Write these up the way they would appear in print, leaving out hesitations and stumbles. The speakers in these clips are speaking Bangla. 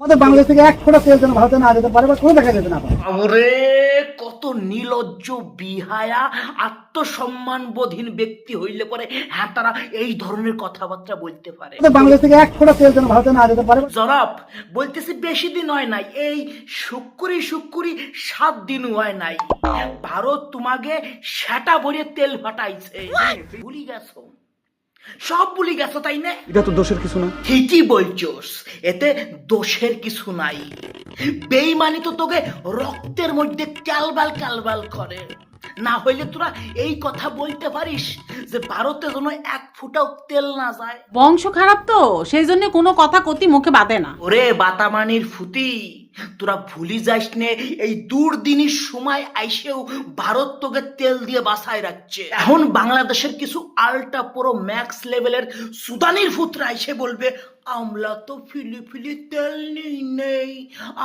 আমাদের বাংলাদেশ থেকে এক ফোঁটা তেল যেন ভারতে না যেতে পারে বা কোনো দেখা যেতে না পারে। ওরে কত নির্লজ্জ বিহায়া আত্মসম্মান বোধহীন ব্যক্তি হইলে পরে হ্যাঁ তারা এই ধরনের কথাবার্তা বলতে পারে। আমাদের বাংলাদেশ থেকে এক ফোঁটা তেল যেন ভারতে না যেতে পারে। জনাব বলতেছি বেশি দিন হয় নাই, এই শুক্রি 7 দিন হয় নাই, ভারত তোমাকে সেটা ভরে তেল ফাটাইছে। ভুলি গেছো, সব ভুলি গেছো তাই না? এটা তো দোষের কিছু না। ঠিকই বলছোস, এতে দোষের কিছু নাই। বেইমানি তো তোকে রক্তের মধ্যে ক্যালবাল ক্যালবাল করে, না হইলে তোরা এই কথা বলতে পারিস যে ভারতে যেন এক ফুটাও তেল না যায়। বংশ খারাপ তো সেই জন্য কোনো কথা কতি মুখে বাঁধে না। ওরে বাতামানির ফুতি, তোরা ভুলি যাস নে এই দুর্দিনের সময় আইসেও ভারত তোকে তেল দিয়ে বাসায় রাখছে। এখন বাংলাদেশের কিছু আল্ট্রা প্রো ম্যাক্স লেভেলের সুদানির ফুতরা এসে বলবে আমলা তো ফিলি তেল নেই,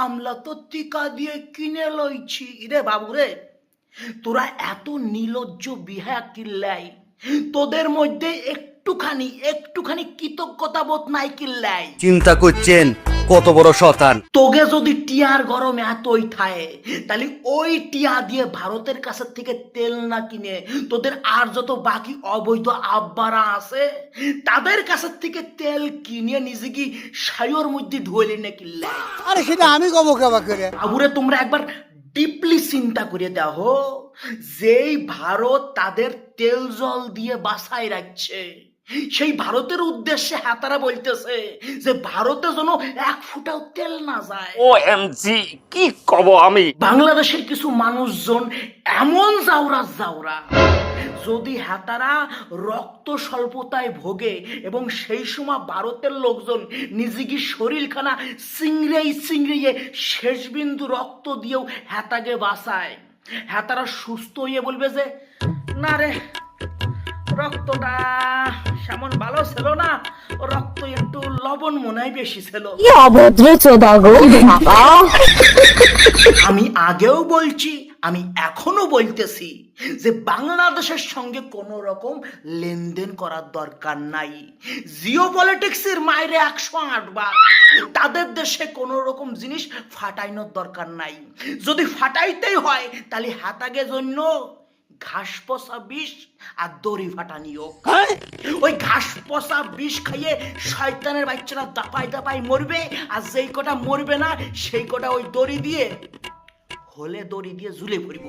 আমলা তো টিকা দিয়ে কিনে লইছি। রে বাবু রে, তোরা এত নির্লজ্জ বিহায়া কিল্লাই, তোদের মধ্যে একটুখানি কৃতজ্ঞতা বোধ নাই কিল্লাই। চিন্তা করছেন কত বড় শতান। তোগে যদি টিয়ার গরম এতই থাকে তাহলে ওই টিয়া দিয়ে ভারতের কাছে থেকে তেল না কিনে তোদের আর যত বাকি অবৈধ আব্বারা আছে তাদের কাছে থেকে তেল কিনে নিজে কি সায়র মধ্যে ধুইলি না কিল্লাই। আরে সেটা আমি কব কাবা করে। বাবুরে তোমরা একবার ডিপলি চিন্তা করে দেখো, যেই ভারত তাদের তেল জল দিয়ে বাসায় রাখছে সেই ভারতের উদ্দেশ্যে হাতারা বলতেছে যে ভারতে যেন এক ফুটাও তেল না যায়। OMG কি কব আমি। বাংলাদেশের কিছু মানুষজন এমন জাউরা যদি হাতারা রক্ত স্বল্পতায় ভোগে এবং সেই সময় ভারতের লোকজন নিজেকে শরীরখানা চিংড়িয়ে শেষ বিন্দু রক্ত দিয়েও হাতাকে বাঁচায়, হাতারা সুস্থ হয়ে বলবে যে না রে রক্তটা সেমন ভালো ছিল না, রক্ত একটু লবণ মনে হয় বেশি ছিল। অভদ্র চোদা গো বাবা। আমি আগেও বলছি, আমি এখনো বলতেছি যে বাংলাদেশের সঙ্গে কোনো রকম লেনদেন করার দরকার নাই। জিও পলিটিক্সের মাইরে 108 বার তাদের দেশে কোনো রকম জিনিস ফাটাইনোর দরকার নাই। যদি ফাটাইতেই হয় তাহলে হাতাগে জন্য ঘাস পচা বিষ আর দড়ি ফাটানিও। ওই ঘাস পচা বিষ খাইয়ে শয়তানের বাচ্চারা দাপাই মরবে, আর যেই কটা মরবে না সেই কটা ওই দড়ি দিয়ে ঝুলে পড়ব।